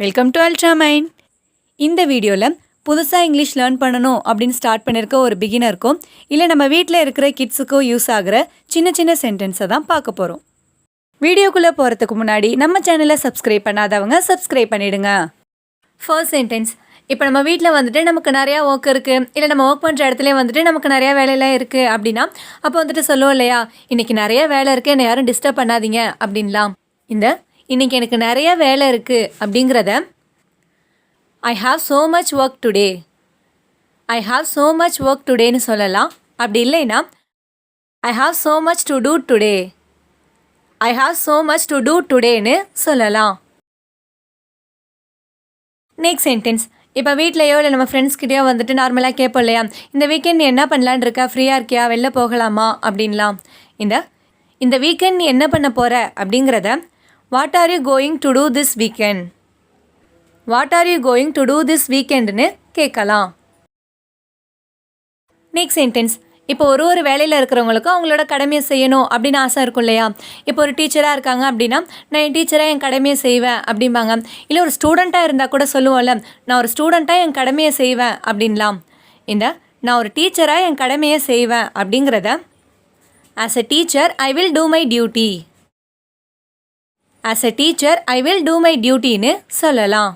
Welcome to ultra mind. இந்த வீடியோவில் புதுசாக இங்கிலீஷ் லேர்ன் பண்ணணும் அப்படின்னு ஸ்டார்ட் பண்ணியிருக்க ஒரு பிகினருக்கும் இல்லை நம்ம வீட்டில் இருக்கிற கிட்ஸுக்கும் யூஸ் ஆகிற சின்ன சின்ன சென்டென்ஸை தான் பார்க்க போகிறோம். வீடியோக்குள்ளே போகிறதுக்கு முன்னாடி நம்ம சேனலை சப்ஸ்கிரைப் பண்ணாதவங்க சப்ஸ்கிரைப் பண்ணிவிடுங்க. First sentence. இப்போ நம்ம வீட்டில் வந்துட்டு நமக்கு நிறையா ஒர்க் இருக்குது, இல்லை நம்ம ஒர்க் பண்ணுற இடத்துல வந்துட்டு நமக்கு நிறையா வேலையெல்லாம் இருக்குது அப்படின்னா அப்போ வந்துட்டு சொல்லுவோம் இல்லையா, இன்றைக்கி நிறையா வேலை இருக்குது, என்னை யாரும் டிஸ்டர்ப் பண்ணாதீங்க அப்படின்லாம். இந்த இன்றைக்கி எனக்கு நிறைய வேலை இருக்குது அப்படிங்கிறத I have so much work today, I have so much work டுடேன்னு சொல்லலாம். அப்படி இல்லைன்னா I have so much to do today, I have so much to do டுடேன்னு சொல்லலாம். Next sentence. இப்போ வீட்லையோ இல்லை நம்ம ஃப்ரெண்ட்ஸ்கிட்டையோ வந்துட்டு நார்மலாக கேட்போம் இல்லையா, இந்த வீக்கெண்ட் என்ன பண்ணலான் இருக்கா, ஃப்ரீயாக இருக்கியா, வெளில போகலாமா அப்படின்லாம். இந்த வீக்கெண்ட் நீ என்ன பண்ண போகிற அப்படிங்கிறத what are you going to do this weekend, what are you going to do this வீக்கெண்டுன்னு கேட்கலாம். Next sentence. இப்போ ஒரு வேலையில் இருக்கிறவங்களுக்கும் அவங்களோட கடமையை செய்யணும் அப்படின்னு ஆசை இருக்கும் இல்லையா. இப்போ ஒரு டீச்சராக இருக்காங்க அப்படின்னா நான் என் டீச்சராக என் கடமையை செய்வேன் அப்படிம்பாங்க. இல்லை ஒரு ஸ்டூடெண்ட்டாக இருந்தால் கூட சொல்லுவோம்ல, நான் ஒரு ஸ்டூடெண்ட்டாக என் கடமையை செய்வேன் அப்படின்லாம். நான் ஒரு டீச்சராக என் கடமையை செய்வேன் அப்படிங்கிறத as a teacher I will do my duty, as a teacher I will do my டியூட்டின்னு சொல்லலாம்.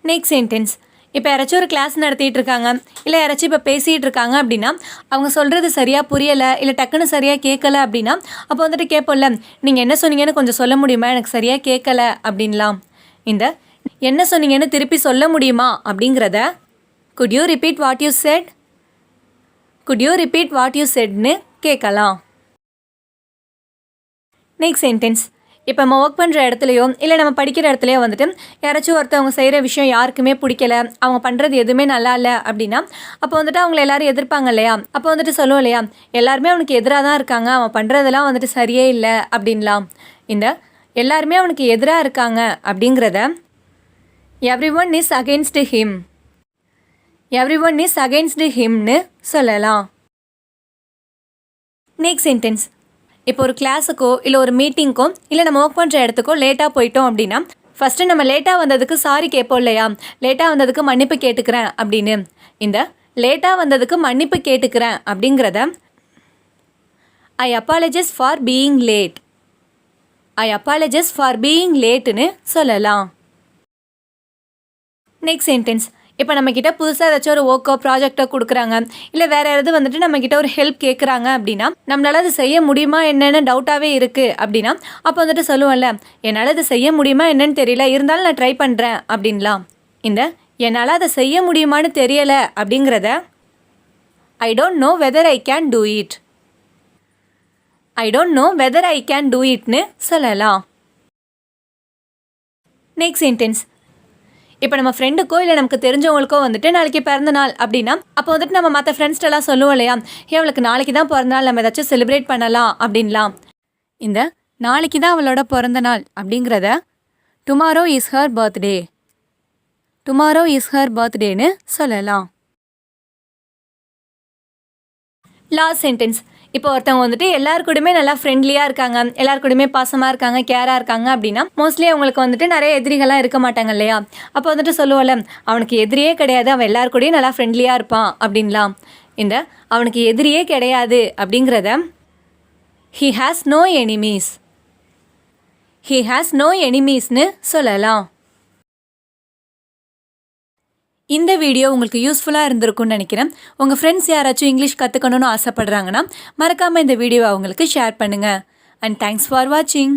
Next sentence. இப்போ யாராச்சும் ஒரு கிளாஸ் நடத்திட்டு இருக்காங்க, இல்லை யாராச்சும் இப்போ பேசிகிட்டு இருக்காங்க அப்படின்னா அவங்க சொல்கிறது சரியாக புரியலை, இல்லை டக்குன்னு சரியாக கேட்கலை அப்படின்னா அப்போ வந்துட்டு கேட்போம்ல, நீங்கள் என்ன சொன்னீங்கன்னு கொஞ்சம் சொல்ல முடியுமா, எனக்கு சரியாக கேட்கலை அப்படின்லாம். என்ன சொன்னீங்கன்னு திருப்பி சொல்ல முடியுமா அப்படிங்கிறத could you repeat what you said, could you repeat what you saidன்னு கேட்கலாம். Next sentence. இப்போ நம்ம ஒர்க் பண்ணுற இடத்துலையோ இல்லை நம்ம படிக்கிற இடத்துலையோ வந்துட்டு யாராச்சும் ஒருத்தவங்க செய்கிற விஷயம் யாருக்குமே பிடிக்கல, அவங்க பண்ணுறது எதுவுமே நல்லா இல்லை அப்படின்னா அப்போ வந்துட்டு அவங்கள எல்லோரும் எதிர்ப்பாங்க இல்லையா. அப்போ வந்துட்டு சொல்லுவோம் இல்லையா, எல்லாருமே அவனுக்கு எதிராக தான் இருக்காங்க, அவன் பண்ணுறதெல்லாம் வந்துட்டு சரியே இல்லை அப்படின்லாம். எல்லாருமே அவனுக்கு எதிராக இருக்காங்க அப்படிங்கிறத everyone is against him, everyone is against ஹிம்னு சொல்லலாம். Next sentence. இப்போ ஒரு கிளாஸுக்கோ இல்லை ஒரு மீட்டிங்க்கோ இல்லை நம்ம ஒர்க் பண்ணுற இடத்துக்கோ லேட்டாக போயிட்டோம் அப்படின்னா ஃபஸ்ட்டு நம்ம லேட்டாக வந்ததுக்கு சாரி கேட்போம் இல்லையா, லேட்டாக வந்ததுக்கு மன்னிப்பு கேட்டுக்கிறேன் அப்படின்னு. லேட்டாக வந்ததுக்கு மன்னிப்பு கேட்டுக்கிறேன் அப்படிங்கிறத I apologise for being late, I apologise for being லேட்டுன்னு சொல்லலாம். Next sentence. இப்போ நம்மக்கிட்ட புதுசாக ஏதாச்சும் ஒரு ஒர்க்கோ ப்ராஜெக்டோ கொடுக்குறாங்க, இல்லை வேறு யாராவது வந்துட்டு நம்மக்கிட்ட ஒரு ஹெல்ப் கேட்குறாங்க அப்படின்னா நம்மளால் அது செய்ய முடியுமா என்னென்னு டவுட்டாகவே இருக்குது அப்படின்னா அப்போ வந்துட்டு சொல்லுவோம்ல, என்னால் அது செய்ய முடியுமா என்னன்னு தெரியல, இருந்தாலும் நான் ட்ரை பண்ணுறேன் அப்படின்லாம். என்னால் அதை செய்ய முடியுமான்னு தெரியலை அப்படிங்கிறத I don't know whether I can do it, I don't know whether I can do இட்னு சொல்லலாம். Next sentence. இப்போ நம்ம ஃப்ரெண்டுக்கோ இல்லை நமக்கு தெரிஞ்சவங்களுக்கோ வந்துட்டு நாளைக்கு பிறந்த நாள் அப்படின்னா அப்போ வந்துட்டு நம்ம மற்ற ஃப்ரெண்ட்ஸ்டெல்லாம் சொல்லுவோம் இல்லையா, அவளுக்கு நாளைக்கு தான் பிறந்த நாள், நம்ம ஏதாச்சும் செலிப்ரேட் பண்ணலாம் அப்படின்லாம். நாளைக்கு தான் அவளோட பிறந்த நாள் அப்படிங்கிறத tomorrow is her birthday, tomorrow is her பர்த்டேன்னு சொல்லலாம். Last sentence. இப்போ ஒருத்தவங்க வந்துட்டு எல்லாருக்கூடமே நல்லா ஃப்ரெண்ட்லியாக இருக்காங்க, எல்லாருக்கூடமே பாசமாக இருக்காங்க, கேராக இருக்காங்க அப்படின்னா மோஸ்ட்லி அவங்களுக்கு வந்துட்டு நிறைய எதிரிகள்லாம் இருக்க மாட்டாங்க இல்லையா. அப்போ வந்துட்டு சொல்லுவோம்ல, அவனுக்கு எதிரியே கிடையாது, அவன் எல்லாருக்கூடையும் நல்லா ஃப்ரெண்ட்லியாக இருப்பான் அப்படின்லாம். அவனுக்கு எதிரியே கிடையாது அப்படிங்கிறத he has no enemies, he has no எனிமீஸ்னு சொல்லலாம். இந்த வீடியோ உங்களுக்கு யூஸ்ஃபுல்லாக இருந்திருக்கும்னு நினைக்கிறேன். உங்கள் ஃப்ரெண்ட்ஸ் யாராச்சும் இங்கிலீஷ் கற்றுக்கணுன்னு ஆசைப்படுறாங்கன்னா மறக்காமல் இந்த வீடியோவை அவங்களுக்கு ஷேர் பண்ணுங்கள். அண்ட் தேங்க்ஸ் ஃபார் வாட்சிங்.